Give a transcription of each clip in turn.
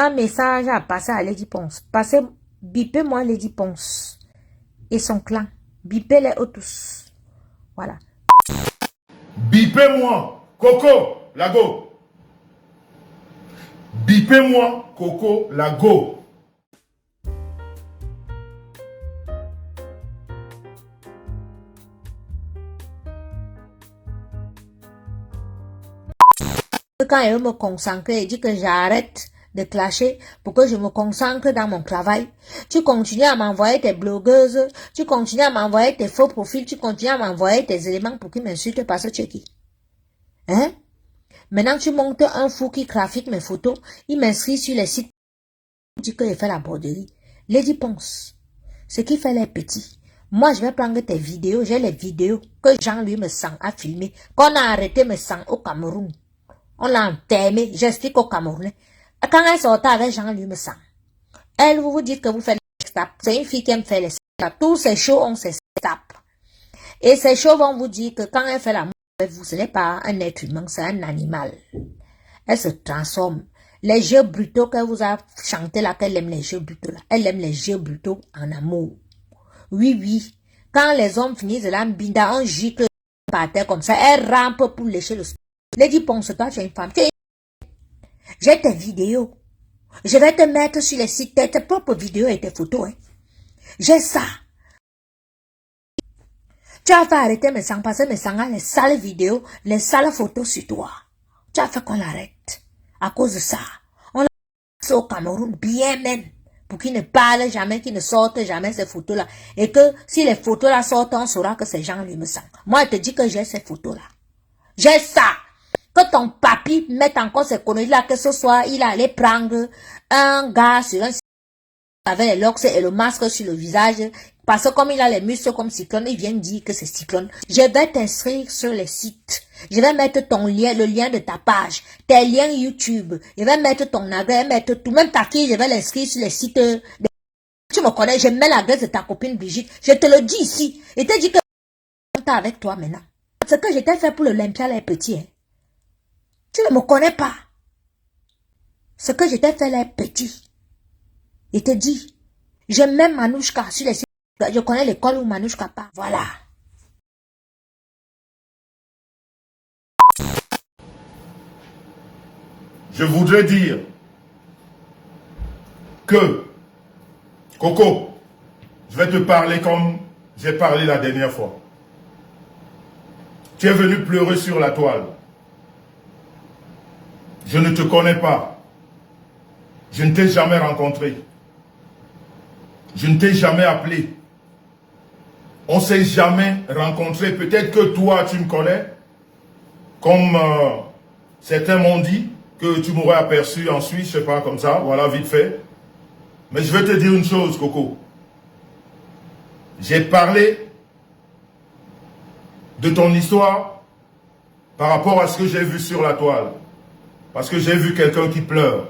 un message à passer à Lady Ponce. Bipez-moi Lady Ponce et son clan. Bipez-les eux tous. Voilà. Bipez-moi Coco Lago. Bipez-moi Coco Lago. Quand elle me concentre et dit que j'arrête de clasher pour que je me concentre dans mon travail, tu continues à m'envoyer tes blogueuses, tu continues à m'envoyer tes faux profils, tu continues à m'envoyer tes éléments pour qu'ils m'insultent parce que tu es qui? Hein? Maintenant, tu montes un fou qui trafique mes photos, il m'inscrit sur les sites, il dit qu'il fait la broderie. Lady Ponce, ce qui fait les petits. Moi, je vais prendre tes vidéos, j'ai les vidéos que Jean-Louis me sent à filmer, qu'on a arrêté me sent au Cameroun. On l'a enterré, j'explique au Camerounais. Quand elle sortait avec Jean-Louis me sent, elle vous dit que vous faites les sextapes. C'est une fille qui aime faire les sextapes. Tous ces shows ont ces sextapes. Et ces shows vont vous dire que quand elle fait l'amour avec vous, ce n'est pas un être humain, c'est un animal. Elle se transforme. Les jeux brutaux qu'elle vous a chanté là, qu'elle aime les jeux brutaux là. Elle aime les jeux brutaux en amour. Oui, oui. Quand les hommes finissent de l'ambinda, on gicle par terre comme ça, elle rampe pour lécher le sol. Lady Ponce, toi tu es une femme. J'ai tes vidéos. Je vais te mettre sur les sites, tes propres vidéos et tes photos. Hein. J'ai ça. Tu as fait arrêter mes sangs parce que mes sangs a les sales vidéos, les sales photos sur toi. Tu as fait qu'on l'arrête. À cause de ça. On l'a au Cameroun, bien même. Pour qu'il ne parle jamais, qu'il ne sorte jamais ces photos-là. Et que si les photos-là sortent, on saura que ces gens lui me sentent. Moi, je te dis que j'ai ces photos-là. J'ai ça. Que ton papy mette encore ces conneries-là, que ce soit, il allait prendre un gars sur un site avec les locks et le masque sur le visage, parce que comme il a les muscles comme Cyclone, il vient dire que c'est Cyclone. Je vais t'inscrire sur les sites. Je vais mettre ton lien, le lien de ta page, tes liens YouTube. Je vais mettre ton adresse, mettre tout, même ta fille, je vais l'inscrire sur les sites. Tu me connais, je mets l'adresse de ta copine Brigitte. Je te le dis ici. Et te dis que je avec toi maintenant. Ce que je t'ai fait pour l'Olympia, les petits, hein. Tu ne me connais pas. Ce que je t'ai fait là est petit. Il te dit, j'aime même Manouchka sur les sites. Je connais l'école où Manouchka part. Voilà. Je voudrais dire que, Coco, je vais te parler comme j'ai parlé la dernière fois. Tu es venu pleurer sur la toile. Je ne te connais pas. Je ne t'ai jamais rencontré. Je ne t'ai jamais appelé. On ne s'est jamais rencontré. Peut-être que toi, tu me connais. Comme certains m'ont dit que tu m'aurais aperçu en Suisse, je ne sais pas, comme ça. Voilà, vite fait. Mais je vais te dire une chose, Coco. J'ai parlé de ton histoire par rapport à ce que j'ai vu sur la toile. Parce que j'ai vu quelqu'un qui pleure.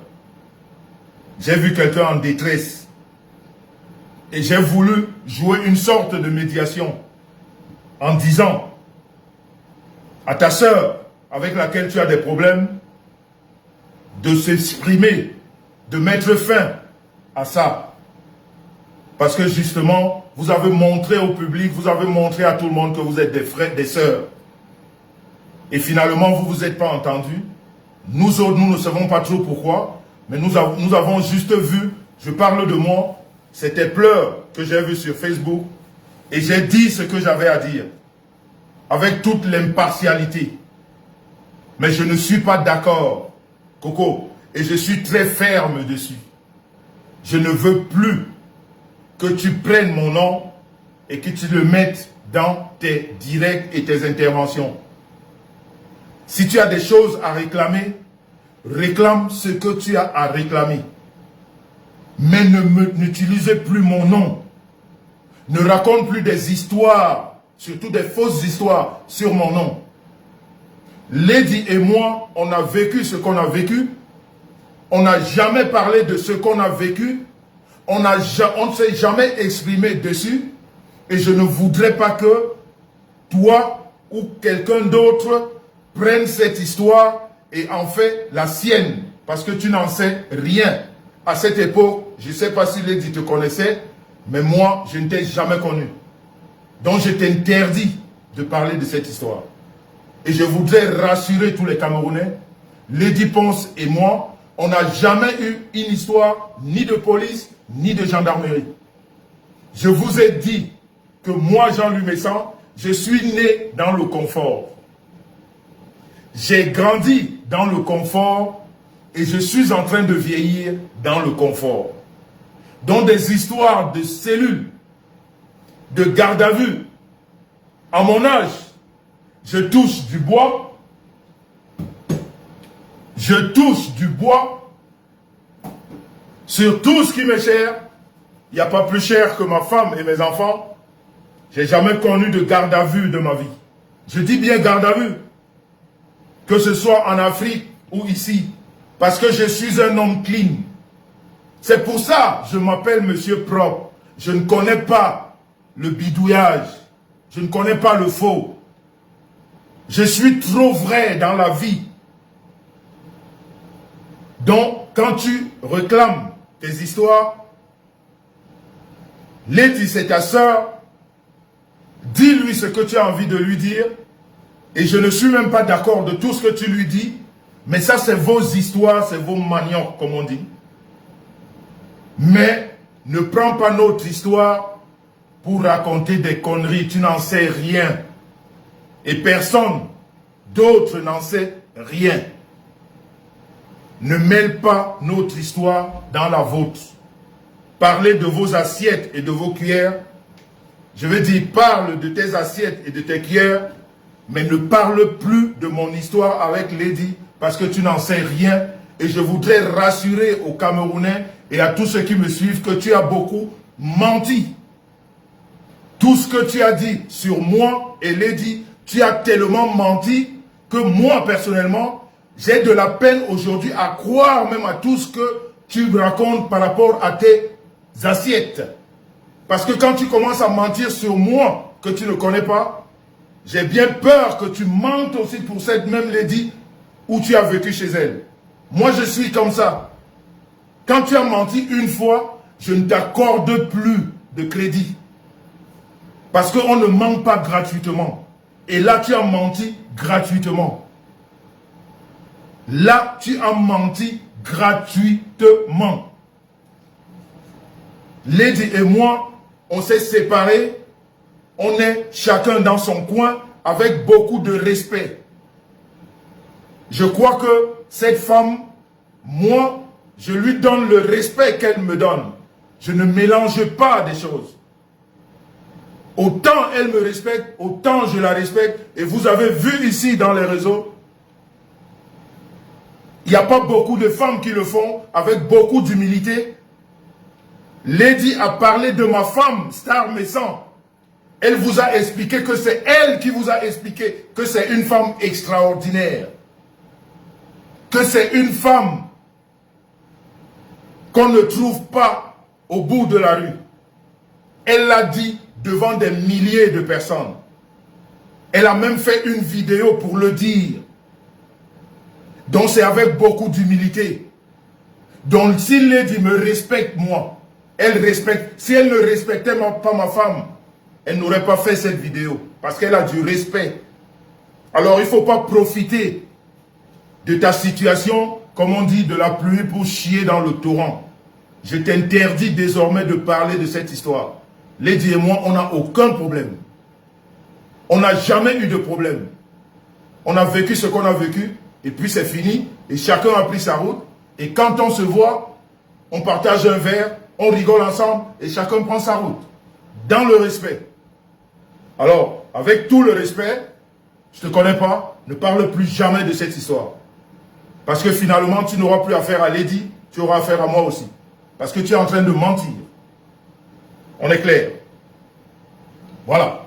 J'ai vu quelqu'un en détresse. Et j'ai voulu jouer une sorte de médiation en disant à ta sœur avec laquelle tu as des problèmes de s'exprimer, de mettre fin à ça. Parce que justement, vous avez montré au public, vous avez montré à tout le monde que vous êtes des frères, des sœurs. Et finalement, vous ne vous êtes pas entendus. Nous autres, nous ne savons pas trop pourquoi, mais nous avons juste vu, je parle de moi, c'était pleurs que j'ai vu sur Facebook, et j'ai dit ce que j'avais à dire, avec toute l'impartialité. Mais je ne suis pas d'accord, Coco, et je suis très ferme dessus. Je ne veux plus que tu prennes mon nom et que tu le mettes dans tes directs et tes interventions. Si tu as des choses à réclamer, réclame ce que tu as à réclamer. Mais n'utilisez plus mon nom. Ne raconte plus des histoires, surtout des fausses histoires sur mon nom. Lady et moi, on a vécu ce qu'on a vécu. On n'a jamais parlé de ce qu'on a vécu. On ne s'est jamais exprimé dessus. Et je ne voudrais pas que toi ou quelqu'un d'autre prenne cette histoire et en fait la sienne. Parce que tu n'en sais rien. à cette époque, je ne sais pas si Lady te connaissait, mais moi, je ne t'ai jamais connu. Donc, je t'interdis de parler de cette histoire. Et je voudrais rassurer tous les Camerounais, Lady Ponce et moi, on n'a jamais eu une histoire ni de police, ni de gendarmerie. Je vous ai dit que moi, Jean-Louis Messant, je suis né dans le confort. J'ai grandi dans le confort et je suis en train de vieillir dans le confort. Donc des histoires de cellules, de garde à vue. À mon âge, je touche du bois. Je touche du bois. Sur tout ce qui m'est cher, il n'y a pas plus cher que ma femme et mes enfants. J'ai jamais connu de garde à vue de ma vie. Je dis bien garde à vue. Que ce soit en Afrique ou ici. Parce que je suis un homme clean. C'est pour ça que je m'appelle Monsieur Propre. Je ne connais pas le bidouillage. Je ne connais pas le faux. Je suis trop vrai dans la vie. Donc, quand tu réclames tes histoires, Lady, c'est ta soeur, dis-lui ce que tu as envie de lui dire, et je ne suis même pas d'accord de tout ce que tu lui dis, mais ça c'est vos histoires, c'est vos maniocs, comme on dit. Mais ne prends pas notre histoire pour raconter des conneries, tu n'en sais rien. Et personne d'autre n'en sait rien. Ne mêle pas notre histoire dans la vôtre. Parlez de vos assiettes et de vos cuillères. Je veux dire, parle de tes assiettes et de tes cuillères, mais ne parle plus de mon histoire avec Lady, parce que tu n'en sais rien. Et je voudrais rassurer aux Camerounais et à tous ceux qui me suivent que tu as beaucoup menti. Tout ce que tu as dit sur moi et Lady, tu as tellement menti que moi, personnellement, j'ai de la peine aujourd'hui à croire même à tout ce que tu racontes par rapport à tes assiettes. Parce que quand tu commences à mentir sur moi, que tu ne connais pas, j'ai bien peur que tu mentes aussi pour cette même Lady où tu as vécu chez elle. Moi, je suis comme ça. Quand tu as menti une fois, je ne t'accorde plus de crédit. Parce qu'on ne ment pas gratuitement. Et là, tu as menti gratuitement. Là, tu as menti gratuitement. Lady et moi, on s'est séparés. On est chacun dans son coin avec beaucoup de respect. Je crois que cette femme, moi, je lui donne le respect qu'elle me donne. Je ne mélange pas des choses. Autant elle me respecte, autant je la respecte. Et vous avez vu ici dans les réseaux, il n'y a pas beaucoup de femmes qui le font avec beaucoup d'humilité. Lady a parlé de ma femme, Star Messant. Elle vous a expliqué que c'est elle qui vous a expliqué que c'est une femme extraordinaire. Que c'est une femme qu'on ne trouve pas au bout de la rue. Elle l'a dit devant des milliers de personnes. Elle a même fait une vidéo pour le dire. Donc c'est avec beaucoup d'humilité. Donc si Lady me respecte moi, elle respecte. Si elle ne respectait pas ma femme, elle n'aurait pas fait cette vidéo. Parce qu'elle a du respect. Alors il ne faut pas profiter de ta situation, comme on dit, de la pluie pour chier dans le torrent. Je t'interdis désormais de parler de cette histoire. Lady et moi, on n'a aucun problème. On n'a jamais eu de problème. On a vécu ce qu'on a vécu, et puis c'est fini, et chacun a pris sa route. Et quand on se voit, on partage un verre, on rigole ensemble, et chacun prend sa route. Dans le respect. Alors, avec tout le respect, je ne te connais pas, ne parle plus jamais de cette histoire. Parce que finalement, tu n'auras plus affaire à Lady, tu auras affaire à moi aussi. Parce que tu es en train de mentir. On est clair. Voilà.